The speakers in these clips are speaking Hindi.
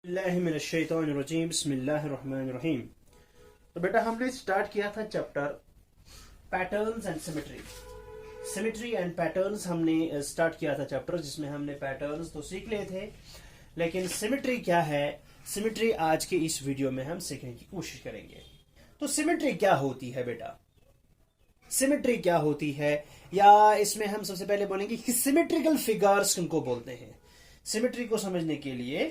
बिस्मिल्लाहिर्रहमानिर्रहीम बिस्मिल्लाहिर्रहमानिर्रहीम। तो बेटा हमने स्टार्ट किया था chapter patterns and symmetry and patterns. हमने स्टार्ट किया था चैप्टर जिसमें हमने पैटर्न्स तो सीख लिए थे, लेकिन सिमेट्री क्या है, सिमेट्री आज के इस वीडियो में हम सीखने की कोशिश करेंगे। तो सिमेट्री क्या होती है बेटा, सिमेट्री क्या होती है, या इसमें हम सबसे पहले बोलेंगे कि सिमेट्रिकल फिगर्स किनको बोलते हैं। सिमेट्री को समझने के लिए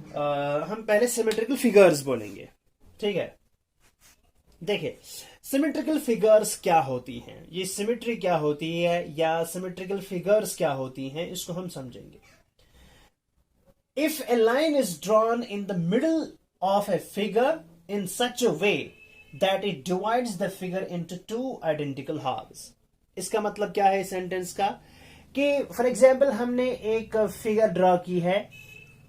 हम पहले सिमेट्रिकल फिगर्स बोलेंगे, ठीक है। देखिए सिमेट्रिकल फिगर्स क्या होती हैं, ये सिमेट्री क्या होती है या सिमेट्रिकल फिगर्स क्या होती हैं, इसको हम समझेंगे। If a line is drawn in the middle of a figure in such a way that it divides the figure into two identical halves. इसका मतलब क्या है सेंटेंस का, कि फॉर एग्जाम्पल हमने एक फिगर ड्रॉ की है,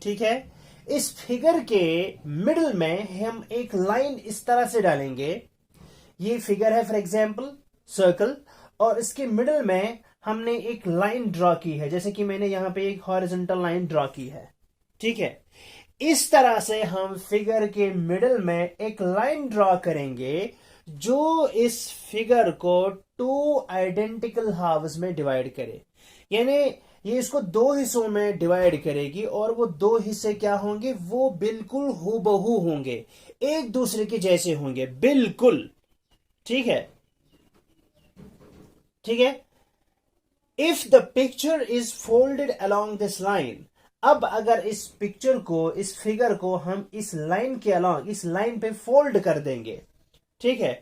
ठीक है। इस फिगर के मिडल में हम एक लाइन इस तरह से डालेंगे। ये फिगर है फॉर एग्जाम्पल सर्कल, और इसके मिडल में हमने एक लाइन ड्रॉ की है, जैसे कि मैंने यहां पे एक हॉरिजॉन्टल लाइन ड्रॉ की है, ठीक है। इस तरह से हम फिगर के मिडल में एक लाइन ड्रॉ करेंगे जो इस फिगर को टू आइडेंटिकल हाफ्स में डिवाइड करे। यानी ये इसको दो हिस्सों में डिवाइड करेगी, और वो दो हिस्से क्या होंगे, वो बिल्कुल हूबहू होंगे, एक दूसरे के जैसे होंगे, बिल्कुल, ठीक है, ठीक है। If the picture is folded along this line, अब अगर इस पिक्चर को, इस फिगर को हम इस लाइन के अलोंग, इस लाइन पे फोल्ड कर देंगे, ठीक है,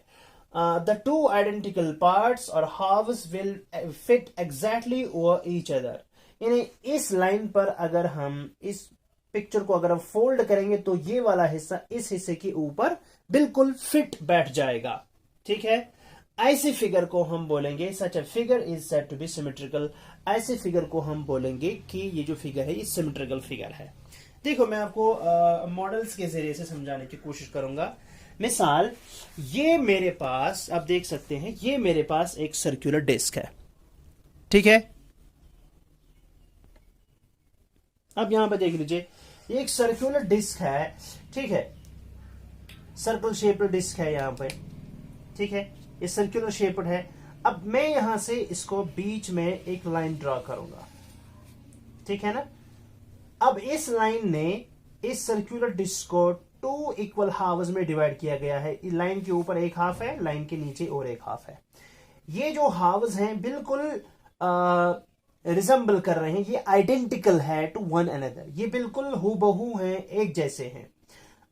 the two identical parts or halves will fit exactly over each other। यानी इस लाइन पर अगर हम इस पिक्चर को अगर हम फोल्ड करेंगे तो ये वाला हिस्सा इस हिस्से के ऊपर बिल्कुल फिट बैठ जाएगा, ठीक है। ऐसे फिगर को हम बोलेंगे such a figure is said to be symmetrical. ऐसे फिगर को हम बोलेंगे कि ये जो फिगर है ये सिमेट्रिकल फिगर है। देखो मैं आपको मॉडल्स के जरिए से समझाने की कोशिश करूंगा। मिसाल, ये मेरे पास, आप देख सकते हैं, ये मेरे पास एक सर्कुलर डिस्क है, ठीक है। अब यहां पे देख लीजिए, ये एक सर्कुलर डिस्क है, ठीक है, सर्कल शेप्ड डिस्क है यहां पे, ठीक है, ये सर्कुलर शेप्ड है। अब मैं यहां से इसको बीच में एक लाइन ड्रॉ करूंगा, ठीक है ना। अब इस लाइन ने इस सर्कुलर डिस्क को टू इक्वल हाफ्स में डिवाइड किया गया है। लाइन के ऊपर एक हाफ है, लाइन के नीचे और एक हाफ है। ये जो हाफ्स हैं बिल्कुल रिजेंबल कर रहे हैं, ये आइडेंटिकल है टू वन अनदर, ये बिल्कुल हूबहू हैं, एक जैसे हैं।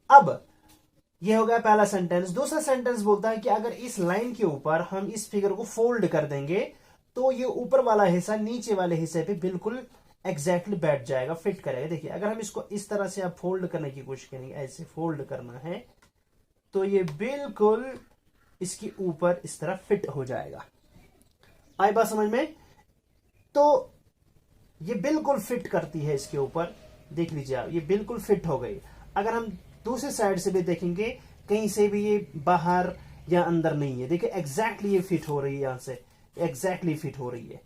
अब ये हो गया पहला सेंटेंस। दूसरा सेंटेंस बोलता है कि अगर इस लाइन के ऊपर हम इस फिगर को फोल्ड कर देंगे तो ये ऊपर वाला हिस्सा नीचे वाले हिस्से पे बिल्कुल एग्जैक्टली बैठ जाएगा, फिट करेगा। देखिए अगर हम इसको इस तरह से आप फोल्ड करने की कोशिश करेंगे, ऐसे फोल्ड करना है, तो ये बिल्कुल इसके ऊपर इस तरह फिट हो जाएगा। आई बात समझ में? तो ये बिल्कुल फिट करती है इसके ऊपर, देख लीजिए आप, ये बिल्कुल फिट हो गई। अगर हम दूसरे साइड से भी देखेंगे, कहीं से भी ये बाहर या अंदर नहीं है, देखिए एग्जैक्टली ये फिट हो रही है, यहां से एग्जैक्टली फिट हो रही है।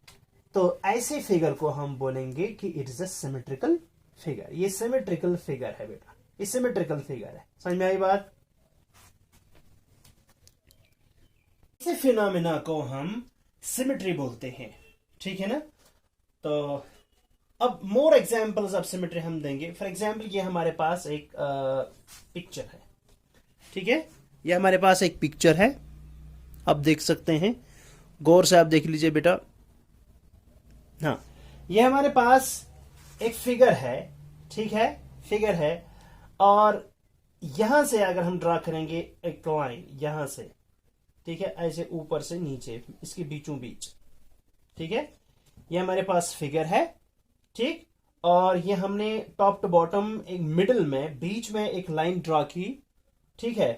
तो ऐसे फिगर को हम बोलेंगे कि it is a symmetrical figure. ये सिमेट्रिकल फिगर है बेटा, ये सिमेट्रिकल फिगर है। समझ में आई बात? ऐसे फिनोमेना को हम सिमेट्री बोलते हैं, ठीक है ना। तो अब मोर एग्जांपल्स ऑफ सिमेट्री हम देंगे। फॉर एग्जांपल ये हमारे पास एक पिक्चर है, ठीक है, ये हमारे पास एक पिक्चर है, आप देख सकते हैं, गौर से आप देख लीजिए बेटा। हाँ, ये हमारे पास एक फिगर है, ठीक है, फिगर है, और यहां से अगर हम ड्रा करेंगे एक लाइन यहां से, ठीक है, ऐसे ऊपर से नीचे इसके बीचों बीच, ठीक है, ये हमारे पास फिगर है, ठीक। और ये हमने टॉप टू बॉटम एक मिडिल में बीच में एक लाइन ड्रॉ की, ठीक है।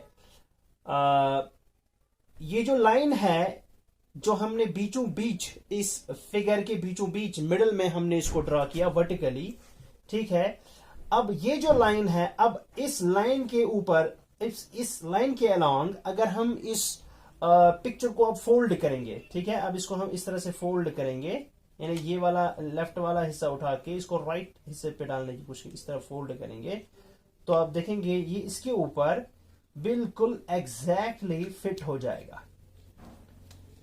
ये जो लाइन है जो हमने बीचों बीच, इस फिगर के बीचों बीच मिडिल में हमने इसको ड्रॉ किया वर्टिकली, ठीक है। अब ये जो लाइन है, अब इस लाइन के ऊपर, इस लाइन के अलोंग अगर हम इस पिक्चर को अब फोल्ड करेंगे, ठीक है, अब इसको हम इस तरह से फोल्ड करेंगे, यानी ये वाला लेफ्ट वाला हिस्सा उठा के इसको राइट हिस्से पे डालने की कोशिश, इस तरह फोल्ड करेंगे, तो आप देखेंगे ये इसके ऊपर बिल्कुल एग्जैक्टली फिट हो जाएगा,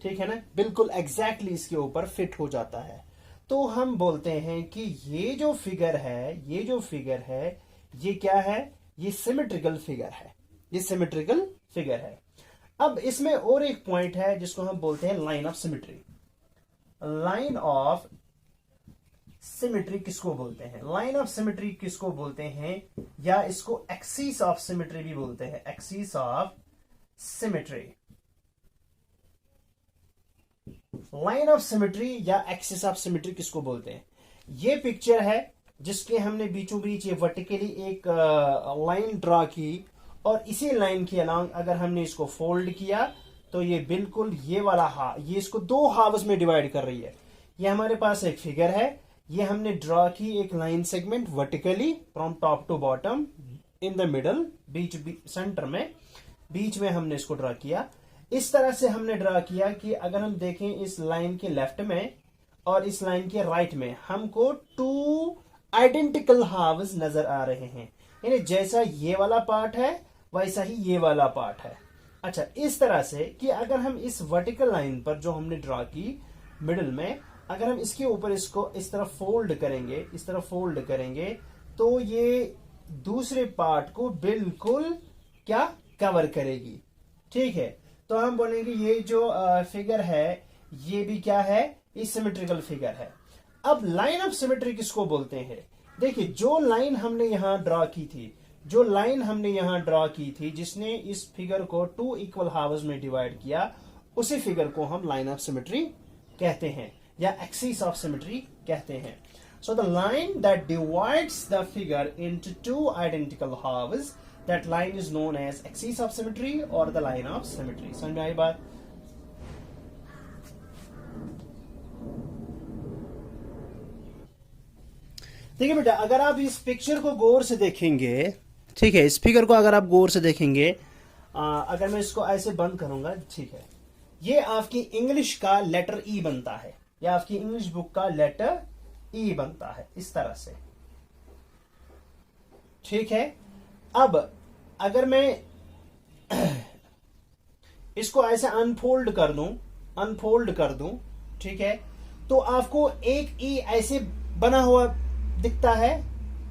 ठीक है ना, बिल्कुल एग्जैक्टली इसके ऊपर फिट हो जाता है। तो हम बोलते हैं कि ये जो फिगर है, ये क्या है, ये सिमेट्रिकल फिगर है, ये सिमेट्रिकल फिगर है। अब इसमें और एक पॉइंट है जिसको हम बोलते हैं line of symmetry. Line of symmetry किसको बोलते हैं, लाइन ऑफ सिमेट्री किसको बोलते हैं, या इसको एक्सिस ऑफ सिमेट्री भी बोलते हैं, axis of symmetry. Line of symmetry या एक्सिस ऑफ सिमेट्री किसको बोलते हैं? ये पिक्चर है जिसके हमने बीचों बीच ये वर्टिकली एक लाइन ड्रॉ की, और इसी लाइन के अलॉन्ग अगर हमने इसको फोल्ड किया तो ये बिल्कुल ये वाला ये इसको दो हाफ्स में डिवाइड कर रही है। ये हमारे पास एक फिगर है, ये हमने ड्रॉ की एक line segment vertically from top to bottom in the middle, बीच सेंटर में, बीच में हमने इसको ड्रॉ किया। इस तरह से हमने ड्रॉ किया कि अगर हम देखें इस लाइन के लेफ्ट में और इस लाइन के राइट में हमको टू आइडेंटिकल हाफ्स नजर आ रहे हैं, यानी जैसा ये वाला पार्ट है वैसा ही ये वाला पार्ट है। अच्छा, इस तरह से कि अगर हम इस वर्टिकल लाइन पर जो हमने ड्रॉ की मिडिल में, अगर हम इसके ऊपर इसको इस तरह फोल्ड करेंगे, इस तरह फोल्ड करेंगे, तो ये दूसरे पार्ट को बिल्कुल क्या कवर करेगी, ठीक है। तो हम बोलेंगे ये जो फिगर है ये भी क्या है, ये सिमेट्रिकल फिगर है। अब लाइन ऑफ सिमेट्री किसको बोलते हैं? देखिए, जो लाइन हमने यहां ड्रॉ की थी, जिसने इस फिगर को टू इक्वल हाफ्स में डिवाइड किया, उसी फिगर को हम लाइन ऑफ सिमेट्री कहते हैं या एक्सिस ऑफ सिमेट्री कहते हैं। So the line that divides the figure into two identical halves, that line is known as axis of symmetry or the line of symmetry। समझ में आई बात? देखिए बेटा, अगर आप इस पिक्चर को गौर से देखेंगे, ठीक है, इस फिगर को अगर आप गौर से देखेंगे, अगर मैं इसको ऐसे बंद करूंगा, ठीक है, ये आपकी इंग्लिश का लेटर ई बनता है, या आपकी इंग्लिश बुक का लेटर ई बनता है, इस तरह से, ठीक है। अब अगर मैं इसको ऐसे अनफोल्ड कर दूं, ठीक है, तो आपको एक ई ऐसे बना हुआ दिखता है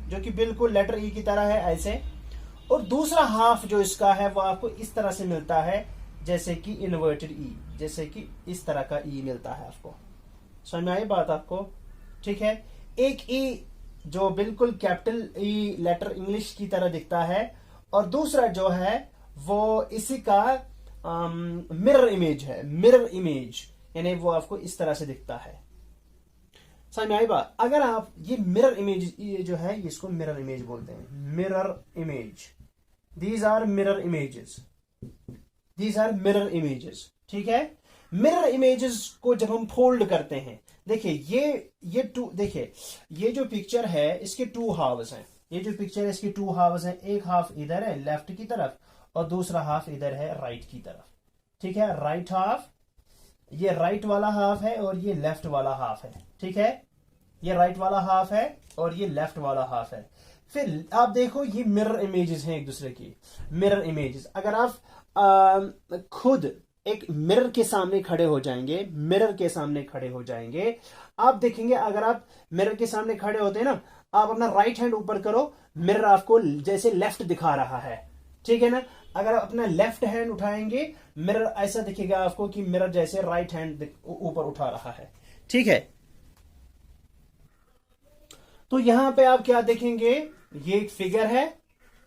जो कि बिल्कुल लेटर ई की तरह है ऐसे, और दूसरा हाफ जो इसका है वो आपको इस तरह से मिलता है, जैसे कि इन्वर्टेड ई, जैसे कि इस तरह का ई मिलता है आपको। समझ में आई बात आपको? ठीक है, एक ई जो बिल्कुल कैपिटल ई लेटर इंग्लिश की तरह दिखता है, और दूसरा जो है वो इसी का मिरर इमेज है, मिरर इमेज, यानी वो आपको इस तरह से दिखता है। समझ में आई बात? अगर आप ये मिरर इमेज, ये जो है इसको मिरर इमेज बोलते हैं, mirror image, these are mirror images, these are mirror images, ठीक है। मिरर इमेजेस को जब हम फोल्ड करते हैं, देखिए ये टू, देखिए ये जो पिक्चर है इसके टू हाफ्स हैं, ये जो पिक्चर है इसकी टू हाफ्स हैं, एक हाफ इधर है लेफ्ट की तरफ और दूसरा हाफ इधर है राइट की तरफ, ठीक है। राइट हाफ, ये राइट वाला हाफ है और ये लेफ्ट वाला हाफ है, ठीक है, ये राइट वाला हाफ है और ये लेफ्ट वाला हाफ है। फिर आप देखो ये मिरर इमेजेस हैं एक दूसरे की, मिरर इमेजेस। अगर आप खुद एक मिरर के सामने खड़े हो जाएंगे, मिरर के सामने खड़े हो जाएंगे, आप देखेंगे, अगर आप मिरर के सामने खड़े होते हैं ना, आप अपना राइट हैंड ऊपर करो, मिरर आपको जैसे लेफ्ट दिखा रहा है, ठीक है ना। अगर आप अपना लेफ्ट हैंड उठाएंगे, मिरर ऐसा दिखेगा आपको कि मिरर जैसे राइट हैंड ऊपर उठा रहा है, ठीक है। तो यहां पे आप क्या देखेंगे, ये एक फिगर है,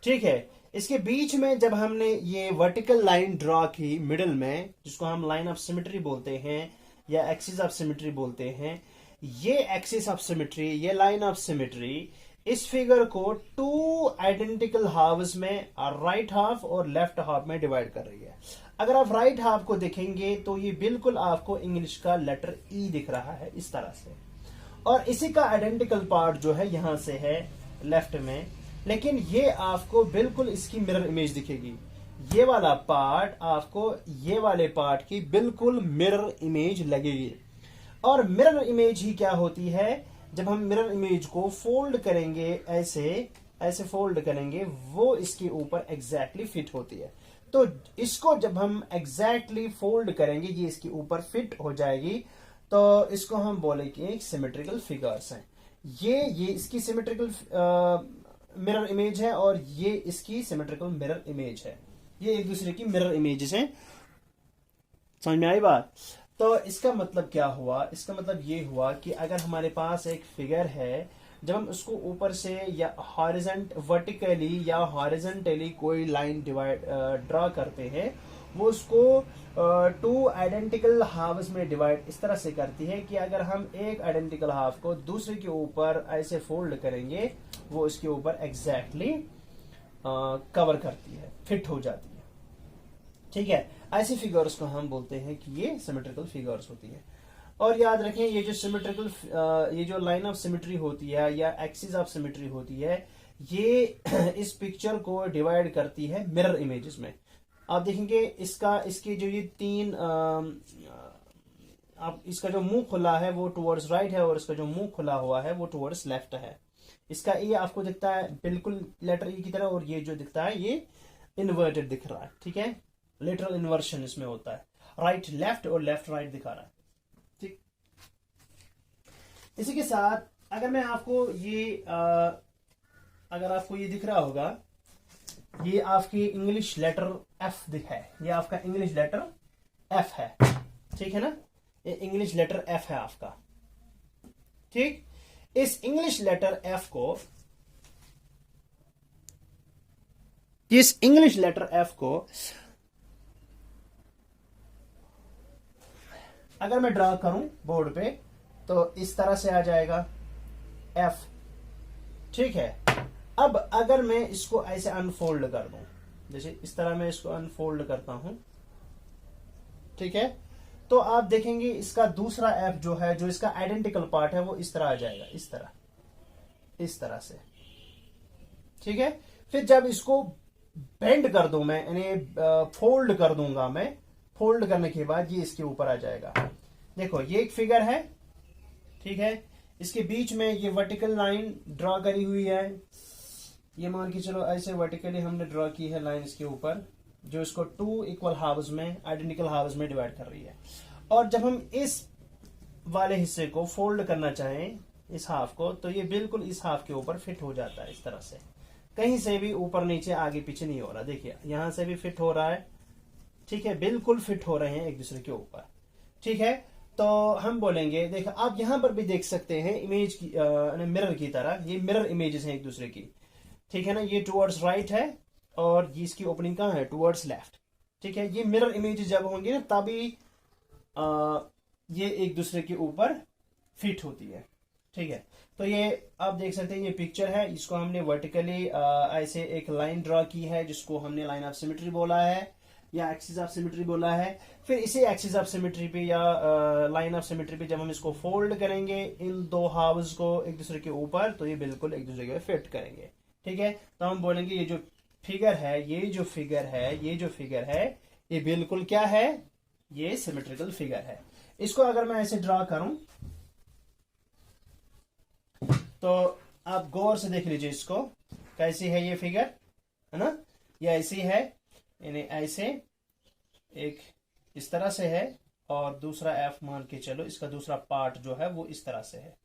ठीक है, इसके बीच में जब हमने ये वर्टिकल लाइन ड्रॉ की मिडिल में, जिसको हम लाइन ऑफ सिमेट्री बोलते हैं या एक्सिस ऑफ सिमेट्री बोलते हैं, ये एक्सिस ऑफ सिमेट्री, ये लाइन ऑफ सिमेट्री इस फिगर को टू आइडेंटिकल हाफ्स में, राइट हाफ और लेफ्ट हाफ में डिवाइड कर रही है। अगर आप राइट हाफ को देखेंगे तो ये बिल्कुल आपको इंग्लिश का लेटर ई दिख रहा है इस तरह से, और इसी का आइडेंटिकल पार्ट जो है यहां से है लेफ्ट में, लेकिन ये आपको बिल्कुल इसकी मिरर इमेज दिखेगी। ये वाला पार्ट आपको ये वाले पार्ट की बिल्कुल मिरर इमेज लगेगी। और मिरर इमेज ही क्या होती है, जब हम मिरर इमेज को फोल्ड करेंगे ऐसे, ऐसे फोल्ड करेंगे वो इसके ऊपर एग्जैक्टली फिट होती है। तो इसको जब हम एग्जैक्टली फोल्ड करेंगे ये इसके ऊपर फिट हो जाएगी, तो इसको हम बोलेंगे सिमेट्रिकल फिगर्स हैं। ये इसकी सिमेट्रिकल मिरर इमेज है और ये इसकी सिमेट्रिकल मिरर इमेज है। ये एक दूसरे की मिरर इमेजेस हैं। समझ में आई बात? तो इसका मतलब क्या हुआ? इसका मतलब ये हुआ कि अगर हमारे पास एक फिगर है, जब हम उसको ऊपर से या वर्टिकली या हॉरिजॉन्टली कोई लाइन डिवाइड ड्रा करते हैं, वो उसको टू आइडेंटिकल हाफ्स में डिवाइड इस तरह से करती है कि अगर हम एक आइडेंटिकल हाफ को दूसरे के ऊपर ऐसे फोल्ड करेंगे वो इसके ऊपर एग्जैक्टली कवर करती है, फिट हो जाती है। ठीक है, ऐसी फिगर्स को हम बोलते हैं कि ये सिमेट्रिकल फिगर्स होती है। और याद रखें ये जो सिमेट्रिकल ये जो लाइन ऑफ सिमेट्री होती है या एक्सिस ऑफ सिमेट्री होती है, ये इस पिक्चर को डिवाइड करती है मिरर इमेजेस में। आप देखेंगे इसके जो ये तीन आप इसका जो मुंह खुला है वो टुवर्ड्स राइट है और इसका जो मुंह खुला हुआ है वो टुवर्ड्स लेफ्ट है। इसका ए आपको दिखता है बिल्कुल लेटर ई की तरह, और ये जो दिखता है ये इन्वर्टेड दिख रहा है। ठीक है, लिटरल इन्वर्शन इसमें होता है, राइट लेफ्ट और लेफ्ट राइट दिखा रहा है। ठीक, इसी के साथ अगर मैं आपको ये अगर आपको ये दिख रहा होगा, ये आपकी इंग्लिश लेटर एफ है, ये आपका इंग्लिश लेटर एफ है। ठीक है ना, ये इंग्लिश लेटर एफ है आपका। ठीक, इस इंग्लिश लेटर एफ को अगर मैं ड्रा करूं बोर्ड पे तो इस तरह से आ जाएगा एफ। ठीक है, अब अगर मैं इसको ऐसे अनफोल्ड कर दूं, जैसे इस तरह मैं इसको अनफोल्ड करता हूं, ठीक है, तो आप देखेंगे इसका दूसरा एफ जो है, जो इसका आइडेंटिकल पार्ट है, वो इस तरह आ जाएगा, इस तरह से। ठीक है, फिर जब इसको बेंड कर दूं मैं, यानी फोल्ड कर दूंगा मैं, फोल्ड करने के बाद ये इसके ऊपर आ जाएगा। देखो ये एक फिगर है, ठीक है, इसके बीच में ये वर्टिकल लाइन ड्रॉ करी हुई है, ये मान के चलो ऐसे वर्टिकली हमने ड्रॉ की है लाइन इसके ऊपर, जो इसको टू इक्वल हाफ्स में, आइडेंटिकल हाफ्स में डिवाइड कर रही है। और जब हम इस वाले हिस्से को फोल्ड करना चाहें, इस हाफ को, तो ये बिल्कुल इस हाफ के ऊपर फिट हो जाता है इस तरह से, कहीं से भी ऊपर नीचे आगे पीछे नहीं हो रहा। देखिए यहां से भी फिट हो रहा है, ठीक है, बिल्कुल फिट हो रहे हैं एक दूसरे के ऊपर। ठीक है, तो हम बोलेंगे, देखो आप यहां पर भी देख सकते हैं इमेज की मिरर की तरह, ये मिरर इमेजेस हैं एक दूसरे की। ठीक है ना, ये टुवर्ड्स राइट है और ये इसकी ओपनिंग कहां है, टुवर्ड्स लेफ्ट। ठीक है, ये मिरर इमेजेस जब होंगे ना तभी ये एक दूसरे के ऊपर फिट होती है। ठीक है, तो ये आप देख सकते हैं, ये पिक्चर है, इसको हमने वर्टिकली ऐसे एक लाइन ड्रॉ की है जिसको हमने लाइन ऑफ सिमेट्री बोला है या एक्सिस ऑफ सिमेट्री बोला है। फिर इसी एक्सिस ऑफ सिमेट्री पे या लाइन ऑफ सिमेट्री पे जब हम इसको फोल्ड करेंगे इन दो हाफ्स को एक दूसरे के ऊपर, तो ये बिल्कुल एक दूसरे के फिट करेंगे। ठीक है, तो हम बोलेंगे ये जो फिगर है, ये बिल्कुल क्या है, ये सिमेट्रिकल फिगर है। इसको अगर मैं ऐसे ड्रॉ करूं तो आप गौर से देख लीजिए इसको, कैसी है ये फिगर, है ना, ये ऐसी है, यानी ऐसे एक इस तरह से है और दूसरा एफ मान के चलो इसका दूसरा पार्ट जो है वो इस तरह से है।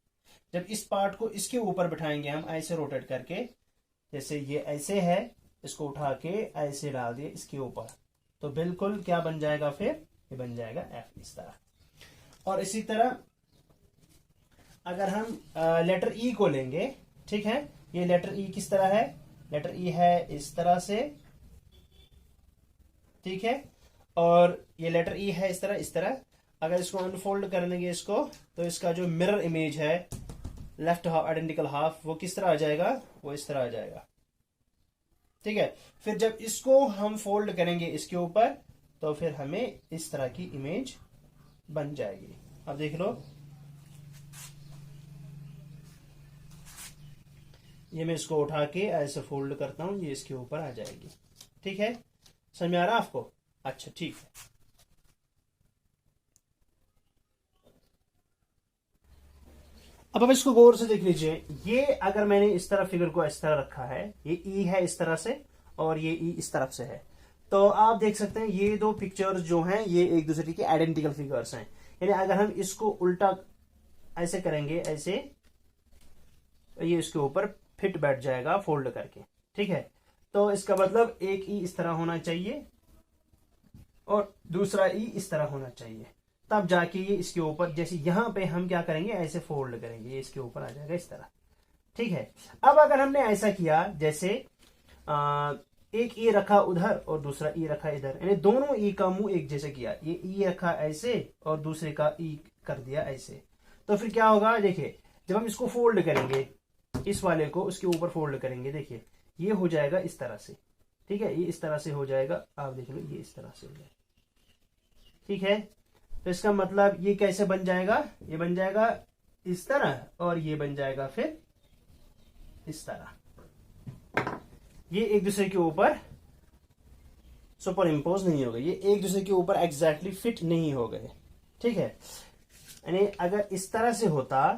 जब इस पार्ट को इसके ऊपर बिठाएंगे हम ऐसे रोटेट करके, जैसे ये ऐसे है, इसको उठा के ऐसे डाल दिए इसके ऊपर, तो बिल्कुल क्या बन जाएगा, फिर ये बन जाएगा एफ इस तरह। और इसी तरह अगर हम लेटर ई को लेंगे, ठीक है, ये लेटर ई किस तरह है, लेटर ई है इस तरह से, ठीक है, और ये लेटर ई है इस तरह। अगर इसको अनफोल्ड कर देंगे इसको, तो इसका जो मिरर इमेज है लेफ्ट हाफ, आइडेंटिकल हाफ, वो किस तरह आ जाएगा, वो इस तरह आ जाएगा। ठीक है, फिर जब इसको हम फोल्ड करेंगे इसके ऊपर, तो फिर हमें इस तरह की इमेज बन जाएगी। अब देख लो, ये मैं इसको उठा के ऐसे फोल्ड करता हूं, ये इसके ऊपर आ जाएगी। ठीक है, समझ में आ रहा आपको? अच्छा ठीक है। अब इसको गौर से देख लीजिए। ये अगर मैंने इस तरह फिगर को इस तरह रखा है, ये ई है इस तरह से और ये ई इस तरफ से है, तो आप देख सकते हैं ये दो पिक्चर्स जो हैं ये एक दूसरे के आइडेंटिकल फिगर्स हैं। यानी अगर हम इसको उल्टा ऐसे करेंगे, ऐसे, ये इसके ऊपर फिट बैठ जाएगा फोल्ड करके, ठीक है। तो इसका मतलब एक ई इस तरह होना चाहिए और दूसरा ई इस तरह होना चाहिए, तब जाके ये इसके ऊपर, जैसे यहां पे हम क्या करेंगे, ऐसे फोल्ड करेंगे, ये इसके ऊपर आ जाएगा इस तरह, ठीक है। अब अगर हमने ऐसा किया, जैसे एक ई रखा उधर और दूसरा ई रखा इधर, यानी दोनों ई का मुंह एक जैसे किया, ये ई रखा ऐसे और दूसरे का ई कर दिया ऐसे, तो फिर क्या होगा, देखिए जब हम इसको फोल्ड करेंगे, इस वाले को उसके ऊपर फोल्ड करेंगे, देखिए ये हो जाएगा इस तरह से, ठीक है, ये इस तरह से हो जाएगा, आप देख लो ये इस तरह से हो जाएगा, ठीक है। तो इसका मतलब ये कैसे बन जाएगा, ये बन जाएगा इस तरह और ये बन जाएगा फिर इस तरह। ये एक दूसरे के ऊपर सुपर इम्पोज नहीं हो गए, ये एक दूसरे के ऊपर एग्जैक्टली फिट नहीं हो गए, ठीक है। यानी अगर इस तरह से होता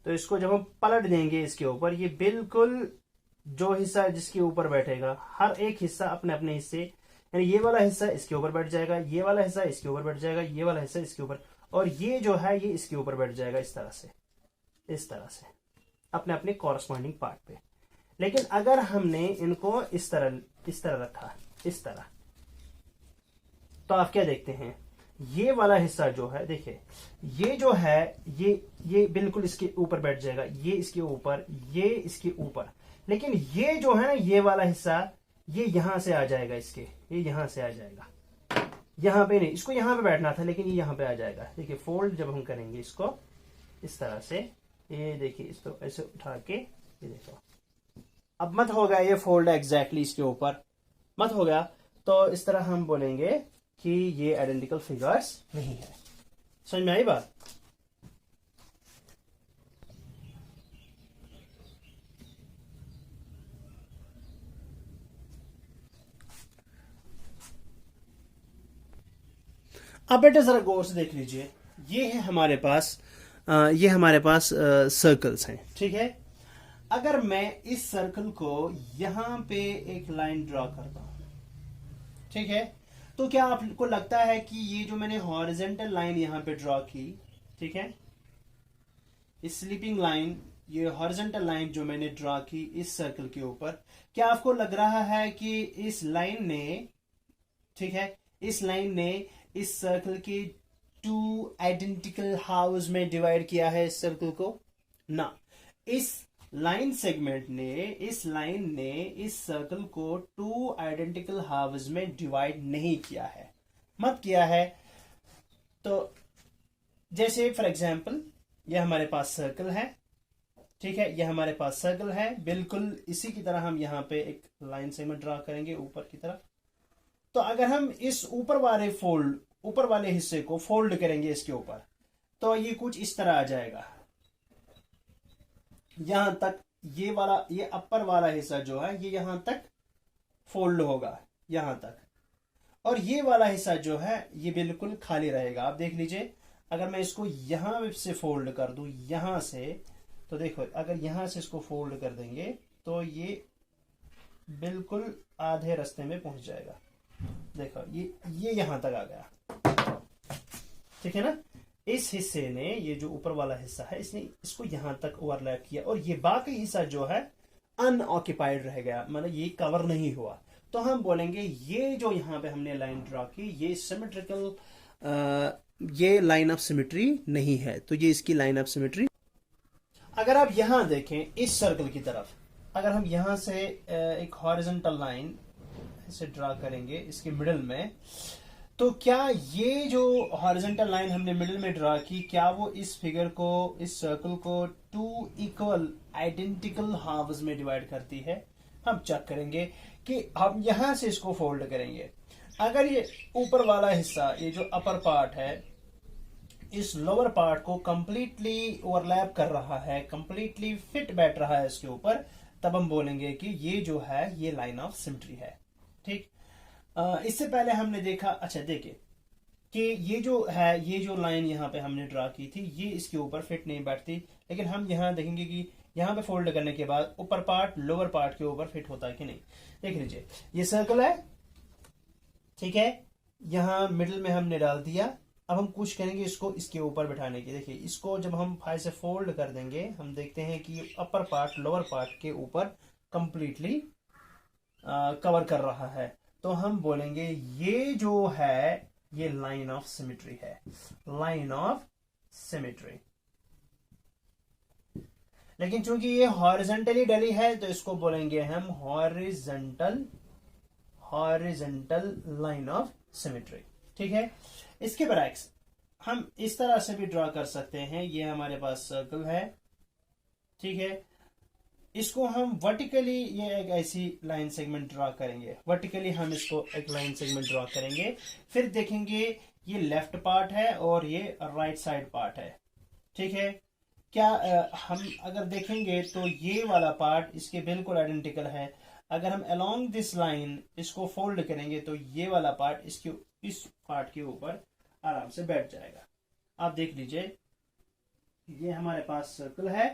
तो इसको जब हम पलट देंगे इसके ऊपर, ये बिल्कुल जो हिस्सा जिसके ऊपर बैठेगा, हर एक हिस्सा अपने अपने हिस्से, यानी ये वाला हिस्सा इसके ऊपर बैठ जाएगा, ये वाला हिस्सा इसके ऊपर बैठ जाएगा, ये वाला हिस्सा इसके ऊपर, और ये जो है ये इसके ऊपर बैठ जाएगा इस तरह से अपने अपने कॉरस्पॉन्डिंग पार्ट पे। लेकिन अगर हमने इनको इस तरह रखा, इस तरह, तो आप क्या देखते हैं, ये वाला हिस्सा जो है, देखिए ये जो है ये बिल्कुल इसके ऊपर बैठ जाएगा, ये इसके ऊपर, ये इसके ऊपर, लेकिन ये जो है ना, ये वाला हिस्सा ये यहां से आ जाएगा, ये यहां से आ जाएगा, यहां पे नहीं, इसको यहां पे बैठना था लेकिन ये यहां पे आ जाएगा। देखिए फोल्ड जब हम करेंगे इसको इस तरह से, ये देखिए इसको ऐसे उठा के, ये देखो अब मत हो गया ये फोल्ड एग्जैक्टली इसके ऊपर, मत हो गया, तो इस तरह हम बोलेंगे कि ये आइडेंटिकल फिगर्स नहीं है। समझ में आई बात? अब बेटा जरा गौर से देख लीजिए, ये है हमारे पास सर्कल्स हैं, ठीक है। अगर मैं इस सर्कल को यहां पे एक लाइन ड्रॉ करता हूं, ठीक है, तो क्या आपको लगता है कि ये जो मैंने हॉरिजॉन्टल लाइन यहां पे ड्रॉ की, ठीक है, इस स्लीपिंग लाइन, ये हॉरिजॉन्टल लाइन जो मैंने ड्रॉ की इस सर्कल के ऊपर, क्या आपको लग रहा है कि इस लाइन ने, ठीक है, इस लाइन ने इस सर्कल के 2 आइडेंटिकल हाफ्स में डिवाइड किया है इस सर्कल को? ना, इस लाइन सेगमेंट ने, इस लाइन ने इस सर्कल को 2 आइडेंटिकल हाफ्स में डिवाइड नहीं किया है, मत किया है। तो जैसे फॉर एग्जांपल यह हमारे पास सर्कल है, ठीक है, यह हमारे पास सर्कल है, बिल्कुल इसी की तरह हम यहां पे एक लाइन सेगमेंट ड्रॉ करेंगे ऊपर की तरफ। तो अगर हम इस ऊपर वाले हिस्से को फोल्ड करेंगे इसके ऊपर, तो ये कुछ इस तरह आ जाएगा, यहां तक ये वाला, ये अपर वाला हिस्सा जो है ये यहां तक फोल्ड होगा, यहां तक, और ये वाला हिस्सा जो है ये बिल्कुल खाली रहेगा। आप देख लीजिए, अगर मैं इसको यहां से फोल्ड कर दूं, यहां से, तो देखो अगर यहां से इसको फोल्ड कर देंगे तो ये बिल्कुल आधे रास्ते में पहुंच जाएगा, देखो ये यहां तक आ गया, ठीक है ना। इस हिस्से ने, ये जो ऊपर वाला हिस्सा है, इसने इसको यहां तक ओवरलैप किया और ये बाकी हिस्सा जो है अनऑक्युपाइड रह गया, मतलब ये कवर नहीं हुआ। तो हम बोलेंगे ये जो यहां पे हमने लाइन ड्रॉ की, ये सिमेट्रिकल, ये लाइन ऑफ सिमेट्री नहीं है, तो ये इसकी लाइन ऑफ सिमेट्री। अगर आप यहां देखें इस सर्कल की तरफ, अगर हम यहां से एक हॉरिजॉन्टल लाइन इसे ड्रॉ करेंगे इसके मिडिल में, तो क्या ये जो हॉरिजॉन्टल लाइन हमने मिडिल में ड्रॉ की, क्या वो इस फिगर को, इस सर्कल को 2 इक्वल आइडेंटिकल हाफ्स में डिवाइड करती है? हम चेक करेंगे कि हम यहां से इसको फोल्ड करेंगे, अगर ये ऊपर वाला हिस्सा, ये जो अपर पार्ट है, इस लोअर पार्ट को कंप्लीटली ओवरलैप कर रहा है, कंप्लीटली फिट बैठ रहा है इसके ऊपर, तब हम बोलेंगे कि ये जो है ये लाइन ऑफ सिमेट्री है, ठीक। इससे पहले हमने देखा, अच्छा देखिए, कि ये जो है, ये जो लाइन यहाँ पे हमने ड्रा की थी, ये इसके ऊपर फिट नहीं बैठती, लेकिन हम यहाँ देखेंगे कि यहाँ पे फोल्ड करने के बाद ऊपर पार्ट लोअर पार्ट के ऊपर फिट होता है कि नहीं। देख लीजिए, ये सर्कल है, ठीक है, यहाँ मिडिल में हमने डाल दिया। अब हम कोशिश करेंगे इसको इसके ऊपर बिठाने की। देखिए, इसको जब हम फाइव से फोल्ड कर देंगे, हम देखते हैं कि अपर पार्ट लोअर पार्ट के ऊपर कंप्लीटली कवर कर रहा है। तो हम बोलेंगे ये जो है ये लाइन ऑफ सिमेट्री है, लाइन ऑफ सिमेट्री। लेकिन चूंकि ये हॉरिजेंटली डली है तो इसको बोलेंगे हम हॉरिजेंटल लाइन ऑफ सिमेट्री। ठीक है, इसके बरक्स हम इस तरह से भी ड्रॉ कर सकते हैं। ये हमारे पास सर्कल है, ठीक है, इसको हम वर्टिकली ये एक ऐसी लाइन सेगमेंट ड्रॉ करेंगे, वर्टिकली हम इसको एक लाइन सेगमेंट ड्रॉ करेंगे। फिर देखेंगे ये लेफ्ट पार्ट है और ये राइट साइड पार्ट है, ठीक है। क्या हम अगर देखेंगे तो ये वाला पार्ट इसके बिल्कुल आइडेंटिकल है। अगर हम अलोंग दिस लाइन इसको फोल्ड करेंगे तो ये वाला पार्ट इसके इस पार्ट के ऊपर आराम से बैठ जाएगा। आप देख लीजिए, ये हमारे पास सर्कल है,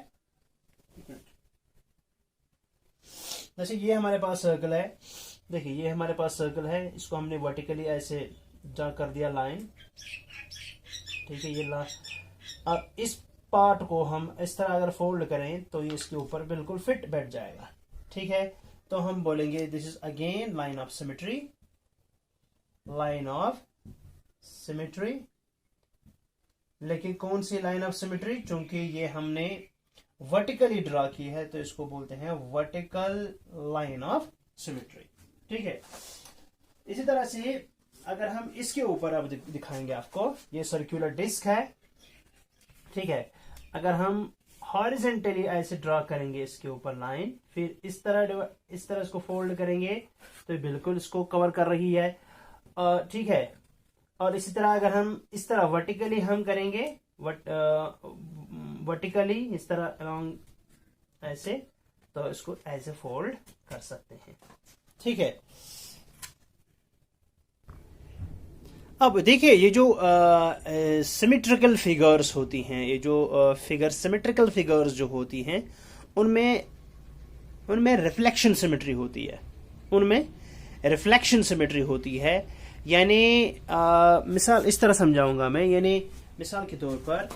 जैसे ये हमारे पास सर्कल है, देखिए ये हमारे पास सर्कल है, इसको हमने वर्टिकली ऐसे ड्रा कर दिया लाइन, ठीक है। ये अब इस पार्ट को हम इस तरह अगर फोल्ड करें तो ये इसके ऊपर बिल्कुल फिट बैठ जाएगा, ठीक है। तो हम बोलेंगे this is again line of symmetry, line of symmetry. लेकिन कौन सी लाइन ऑफ सिमेट्री? चूंकि ये हमने वर्टिकली ड्रा की है तो इसको बोलते हैं वर्टिकल लाइन ऑफ सिमेट्री, ठीक है। इसी तरह से अगर हम इसके ऊपर अब दिखाएंगे आपको, ये सर्कुलर डिस्क है, ठीक है। अगर हम हॉरिजेंटली ऐसे ड्रॉ करेंगे इसके ऊपर लाइन, फिर इस तरह इसको फोल्ड करेंगे तो बिल्कुल इसको कवर कर रही है, ठीक है। और इसी तरह अगर हम इस तरह वर्टिकली हम करेंगे, वर्टिकली इस तरह अलोंग ऐसे, तो इसको ऐसे फोल्ड कर सकते हैं, ठीक है। अब देखिए, ये जो सिमेट्रिकल फिगर्स होती हैं, ये जो सिमेट्रिकल फिगर्स जो होती हैं, उनमें रिफ्लेक्शन सिमेट्री होती है, उनमें रिफ्लेक्शन सिमेट्री होती है। यानी मिसाल इस तरह समझाऊंगा मैं, यानी मिसाल के तौर पर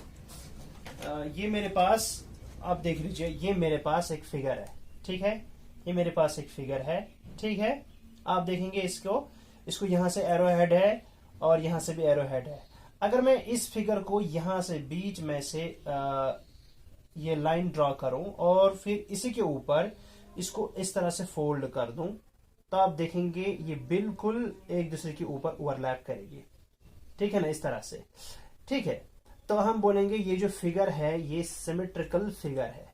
ये मेरे पास, आप देख लीजिए, ये मेरे पास एक फिगर है, ठीक है, ये मेरे पास एक फिगर है, ठीक है। आप देखेंगे इसको यहां से एरो हेड है और यहां से भी एरो हेड है। अगर मैं इस फिगर को यहां से बीच में से ये लाइन ड्रॉ करूं और फिर इसी के ऊपर इसको इस तरह से फोल्ड कर दूं, तो आप देखेंगे ये बिल्कुल एक दूसरे के ऊपर ओवरलैप करेगी, ठीक है ना, इस तरह से, ठीक है। तो हम बोलेंगे ये जो फिगर है ये सिमेट्रिकल फिगर है,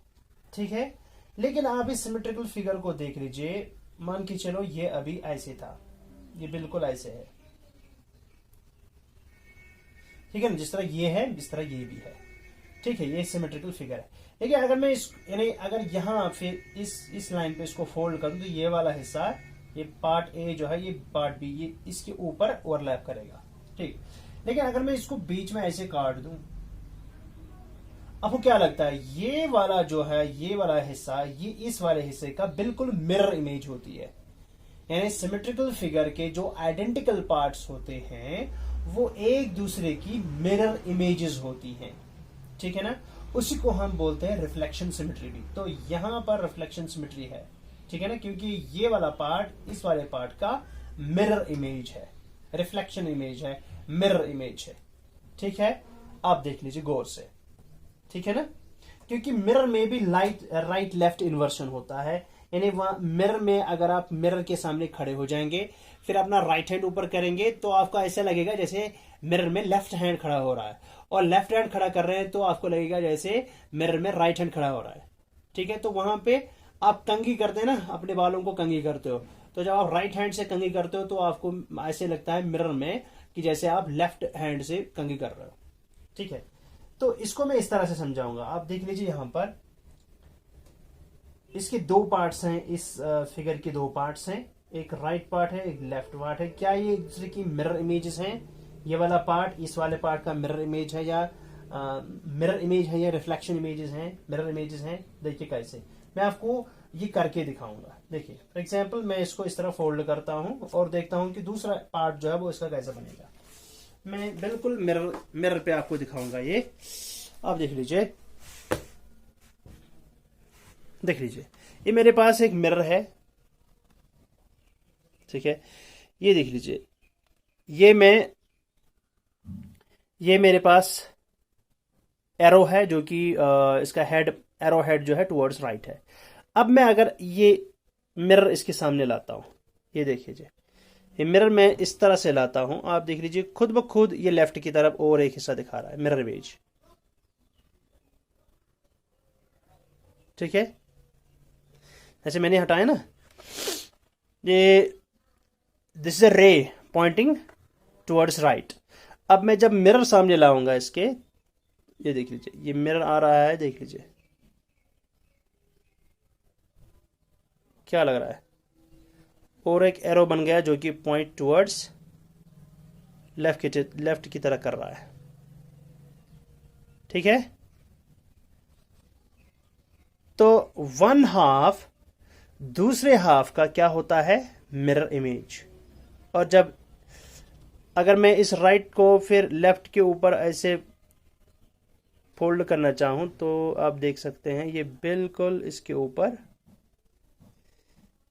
ठीक है। लेकिन आप इस सिमेट्रिकल फिगर को देख लीजिए, मान के चलो ये अभी ऐसे था, ये बिल्कुल ऐसे है, ठीक है ना, जिस तरह ये है जिस तरह ये भी है, ठीक है, ये सिमेट्रिकल फिगर है। लेकिन अगर मैं यानी अगर यहाँ फिर इस लाइन पे इसको फोल्ड करूं तो ये वाला हिस्सा, ये पार्ट ए जो है, ये पार्ट बी, ये इसके ऊपर ओवरलैप करेगा, ठीक। लेकिन अगर मैं इसको बीच में ऐसे काट दूं, आपको क्या लगता है, ये वाला जो है, ये वाला हिस्सा, ये इस वाले हिस्से का बिल्कुल मिरर इमेज होती है। यानी सिमेट्रिकल फिगर के जो आइडेंटिकल पार्ट्स होते हैं वो एक दूसरे की मिरर इमेजेस होती हैं, ठीक है ना। उसी को हम बोलते हैं रिफ्लेक्शन सिमेट्री भी। तो यहां पर रिफ्लेक्शन सिमेट्री है, ठीक है ना, क्योंकि ये वाला पार्ट इस वाले पार्ट का मिरर इमेज है, रिफ्लेक्शन इमेज है, मिरर इमेज है, ठीक है। आप देख लीजिए गौर से, ठीक है ना, क्योंकि मिरर में भी राइट लेफ्ट इन्वर्शन होता है। यानी वहां मिरर में अगर आप मिरर के सामने खड़े हो जाएंगे, फिर अपना राइट हैंड ऊपर करेंगे तो आपको ऐसा लगेगा जैसे मिरर में लेफ्ट हैंड खड़ा हो रहा है, और लेफ्ट हैंड खड़ा कर रहे हैं तो आपको लगेगा जैसे मिरर में राइट हैंड खड़ा हो रहा है, ठीक है। तो वहां पे आप कंघी करते हैं ना, अपने बालों को कंघी करते हो, तो जब आप राइट हैंड से कंघी करते हो तो आपको ऐसे लगता है मिरर में कि जैसे आप लेफ्ट हैंड से कंघी कर रहे हो, ठीक है। तो इसको मैं इस तरह से समझाऊंगा। आप देख लीजिए, यहां पर इसके दो पार्ट्स हैं, इस फिगर के दो पार्ट्स हैं, एक राइट पार्ट है, एक लेफ्ट पार्ट है। क्या ये एक दूसरे की मिरर इमेजेस हैं? ये वाला पार्ट इस वाले पार्ट का मिरर इमेज है, या मिरर इमेज है, या रिफ्लेक्शन इमेजेस हैं, मिरर इमेजेस हैं। देखिए कैसे मैं आपको ये करके दिखाऊंगा। देखिए फॉर एग्जांपल मैं इसको इस तरह फोल्ड करता हूं और देखता हूं कि दूसरा पार्ट जो है वो इसका कैसे बनेगा। मैं बिल्कुल मिरर पे आपको दिखाऊंगा। ये आप देख लीजिए, देख लीजिए, ये मेरे पास एक मिरर है, ठीक है। ये देख लीजिए, ये मेरे पास एरो है, जो कि इसका हेड, एरो हेड जो है टुवर्ड्स राइट है। अब मैं अगर ये मिरर इसके सामने लाता हूं, ये देख लीजिए, ये मिरर मैं इस तरह से लाता हूं, आप देख लीजिए खुद ब खुद ये लेफ्ट की तरफ और एक हिस्सा दिखा रहा है, मिरर इमेज, ठीक है। ऐसे मैंने हटाया ना, ये दिस इज अ रे पॉइंटिंग टुवर्ड्स राइट। अब मैं जब मिरर सामने लाऊंगा इसके, ये देख लीजिए, ये मिरर आ रहा है, देख लीजिए क्या लग रहा है, और एक एरो बन गया जो कि पॉइंट टुवर्ड्स लेफ्ट की तरह कर रहा है, ठीक है। तो वन हाफ दूसरे हाफ का क्या होता है, मिरर इमेज। और जब अगर मैं इस राइट को फिर लेफ्ट के ऊपर ऐसे फोल्ड करना चाहूं तो आप देख सकते हैं ये बिल्कुल इसके ऊपर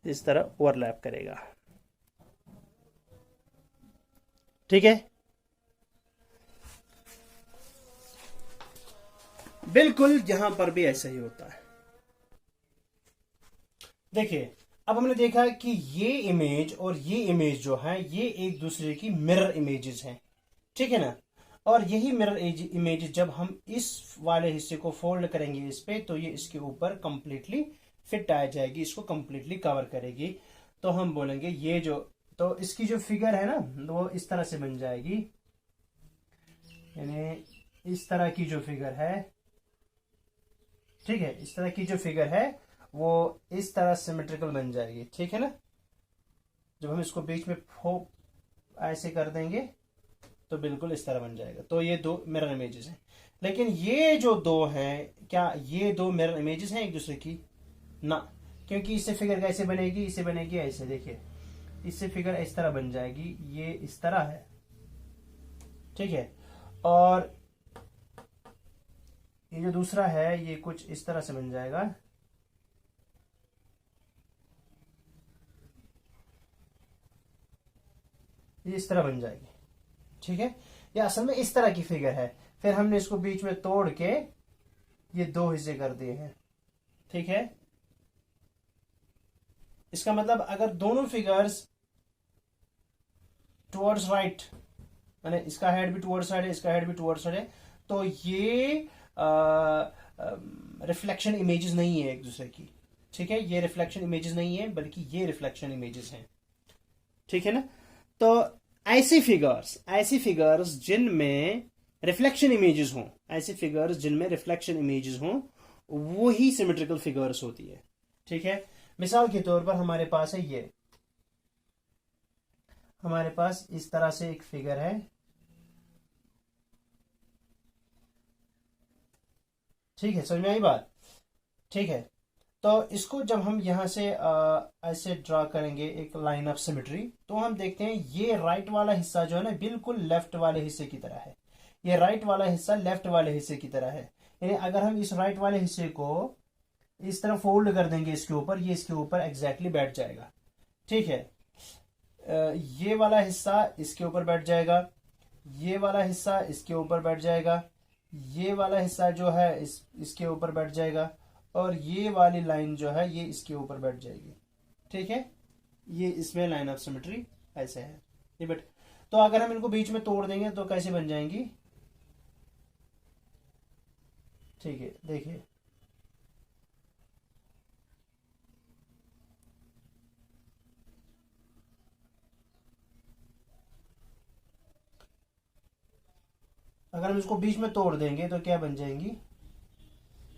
इस तरह ओवरलैप करेगा, ठीक है। बिल्कुल यहां पर भी ऐसा ही होता है। देखिए अब हमने देखा कि ये इमेज और ये इमेज जो है ये एक दूसरे की मिरर इमेजेस हैं, ठीक है ना। और यही मिरर इमेज जब हम इस वाले हिस्से को फोल्ड करेंगे इस पे, तो ये इसके ऊपर कंप्लीटली फिट आ जाएगी, इसको कंप्लीटली कवर करेगी। तो हम बोलेंगे ये जो, तो इसकी जो फिगर है ना वो इस तरह से बन जाएगी, यानी इस तरह की जो फिगर है, ठीक है, इस तरह की जो फिगर है वो इस तरह सिमेट्रिकल बन जाएगी, ठीक है ना। जब हम इसको बीच में ऐसे कर देंगे तो बिल्कुल इस तरह बन जाएगा। तो ये दो मिरर इमेजेस हैं। लेकिन ये जो दो हैं, क्या ये दो मिरर इमेजेस हैं एक दूसरे की? ना, क्योंकि इससे फिगर कैसे बनेगी, इससे बनेगी ऐसे, देखिए इससे फिगर इस तरह बन जाएगी, ये इस तरह है, ठीक है। और ये जो दूसरा है ये कुछ इस तरह से बन जाएगा, ये इस तरह बन जाएगी, ठीक है। ये असल में इस तरह की फिगर है। फिर हमने इसको बीच में तोड़ के ये दो हिस्से कर दिए हैं, ठीक है। इसका मतलब अगर दोनों फिगर्स टुवर्ड्स राइट, मैंने इसका हेड भी टुवर्ड्स राइट है, इसका हेड भी टुवर्ड्स राइट है, तो ये रिफ्लेक्शन इमेजेस नहीं है एक दूसरे की, ठीक है। ये रिफ्लेक्शन इमेजेस नहीं है बल्कि ये रिफ्लेक्शन इमेजेस हैं, ठीक है ना। तो ऐसी फिगर्स जिनमें रिफ्लेक्शन इमेजेस हों, ऐसी फिगर्स जिनमें रिफ्लेक्शन इमेजेस हों, वो ही सिमेट्रिकल फिगर्स होती है, ठीक है। मिसाल के तौर पर हमारे पास है ये, हमारे पास इस तरह से एक फिगर है, ठीक है, समझ में आई बात, ठीक है। तो इसको जब हम यहां से ऐसे ड्रा करेंगे एक लाइन ऑफ सिमेट्री, तो हम देखते हैं ये राइट वाला हिस्सा जो है ना बिल्कुल लेफ्ट वाले हिस्से की तरह है, ये राइट वाला हिस्सा लेफ्ट वाले हिस्से की तरह है। यानी अगर हम इस राइट वाले हिस्से को इस तरह फोल्ड कर देंगे इसके ऊपर, ये इसके ऊपर एग्जैक्टली बैठ जाएगा, ठीक है। ये वाला हिस्सा इसके ऊपर बैठ जाएगा, ये वाला हिस्सा इसके ऊपर बैठ जाएगा, ये वाला हिस्सा जो है इसके ऊपर बैठ जाएगा, और ये वाली लाइन जो है ये इसके ऊपर बैठ जाएगी, ठीक है। ये इसमें लाइन ऑफ सिमेट्री ऐसे है ये। बट तो अगर हम इनको बीच में तोड़ देंगे तो कैसे बन जाएंगी, ठीक है, देखिए अगर हम इसको बीच में तोड़ देंगे तो क्या बन जाएंगी,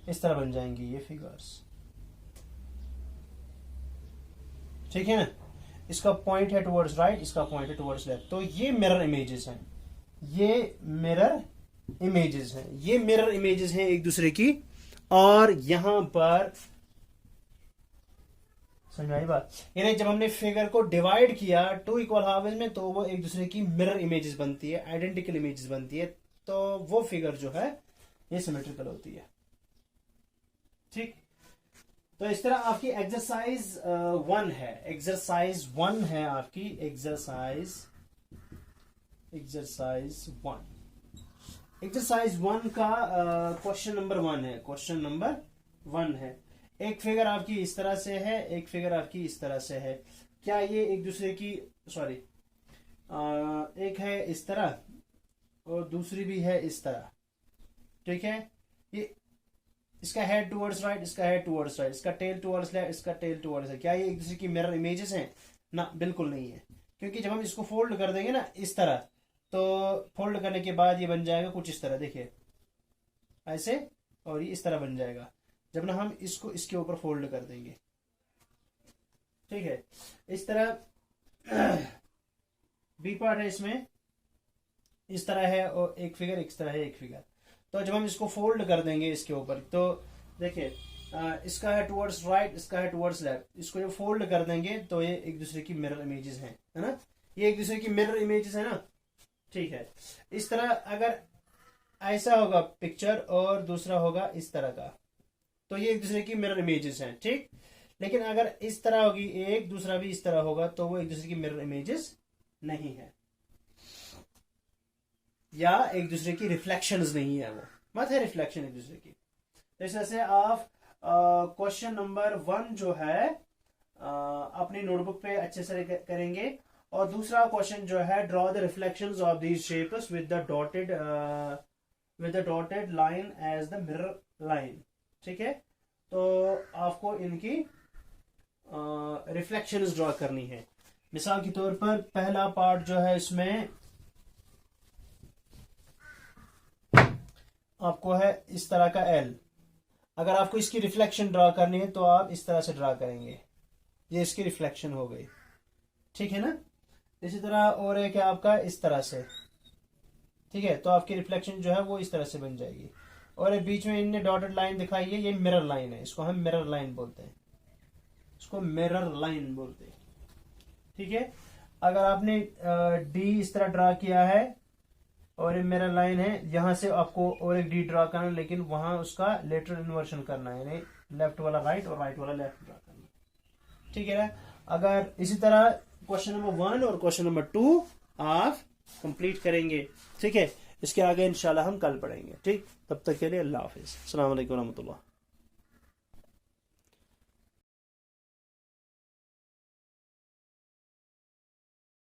इस तरह बन जाएंगी ये फिगर्स, ठीक है ना। इसका पॉइंट है टुवर्ड्स राइट, इसका पॉइंट है टुवर्ड्स लेफ्ट, तो ये मिरर इमेजेस हैं, ये मिरर इमेजेस हैं, ये मिरर इमेजेस हैं एक दूसरे की। और यहां पर समझ में आई बात, यानी जब हमने फिगर को डिवाइड किया टू इक्वल हाफेज में तो वो एक दूसरे की मिरर इमेजेस बनती है, आइडेंटिकल इमेजेस बनती है, तो वो फिगर जो है ये सिमेट्रिकल होती है। ठीक, तो इस तरह आपकी एक्सरसाइज 1 है, एक्सरसाइज 1 है आपकी, एक्सरसाइज 1 का क्वेश्चन नंबर 1 है, क्वेश्चन नंबर 1 है। एक फिगर आपकी इस तरह से है, एक फिगर आपकी इस तरह से है। क्या ये एक दूसरे की, सॉरी, एक है इस तरह और दूसरी भी है इस तरह, ठीक है। ये इसका हेड टुवर्ड्स राइट, इसका हेड टुवर्ड्स राइट, इसका टेल टुवर्ड्स लेफ्ट, इसका टेल टुवर्ड्स राइट। क्या ये एक दूसरे की मिरर इमेजेस हैं? ना, बिल्कुल नहीं है, क्योंकि जब हम इसको फोल्ड कर देंगे ना इस तरह, तो फोल्ड करने के बाद ये बन जाएगा कुछ इस तरह, देखिए ऐसे, और ये इस तरह बन जाएगा जब ना हम इसको इसके ऊपर फोल्ड कर देंगे, ठीक है। इस तरह बी पार्ट है, इसमें इस तरह है और एक फिगर, इस तरह है एक फिगर। तो जब हम इसको फोल्ड कर देंगे इसके ऊपर, तो देखिए इसका है टुवर्ड्स राइट, इसका है टुवर्ड्स लेफ्ट, इसको जब फोल्ड कर देंगे तो ये एक दूसरे की मिरर इमेजेस हैं, है ना, ये एक दूसरे की मिरर इमेजेस है ना, ठीक है। इस तरह अगर ऐसा होगा पिक्चर और दूसरा होगा इस तरह का, तो ये एक दूसरे की मिरर इमेजेस हैं, ठीक। लेकिन अगर इस तरह होगी एक, दूसरा भी इस तरह होगा, तो वो एक दूसरे की मिरर इमेजेस नहीं है, या एक दूसरे की रिफ्लेक्शंस नहीं है, वो मत है रिफ्लेक्शन एक दूसरे की। तो इस तरह से आप क्वेश्चन नंबर 1 जो है अपनी नोटबुक पे अच्छे से करेंगे। और दूसरा क्वेश्चन जो है, draw the reflections of these shapes with the dotted line as the mirror line, ठीक है। तो आपको इनकी रिफ्लेक्शंस ड्रॉ करनी है। मिसाल के तौर पर पहला पार्ट जो है, इसमें आपको है इस तरह का एल। अगर आपको इसकी रिफ्लेक्शन ड्रॉ करनी है तो आप इस तरह से ड्रॉ करेंगे, ये इसकी रिफ्लेक्शन हो गई, ठीक है ना। इसी तरह और एक है आपका इस तरह से, ठीक है, तो आपकी रिफ्लेक्शन जो है वो इस तरह से बन जाएगी। और ये बीच में इनने डॉटेड लाइन दिखाई है, ये मिरर लाइन है, इसको हम मिरर लाइन बोलते हैं, इसको मिरर लाइन बोलते हैं, ठीक है। अगर आपने डी इस तरह ड्रा किया है और ये मिरर लाइन है, यहां से आपको और एक डी ड्रा करना है, लेकिन वहां उसका लेटरल इन्वर्शन करना है, यानी लेफ्ट वाला राइट और राइट वाला लेफ्ट ड्रा करना है, ठीक है ना। अगर इसी तरह क्वेश्चन नंबर 1 और क्वेश्चन नंबर 2 आप कंप्लीट करेंगे, ठीक है। इसके आगे इंशाल्लाह हम कल पढ़ेंगे, ठीक। तब तक के लिए अल्लाह हाफिज, अस्सलाम वालेकुम रहमतुल्लाह।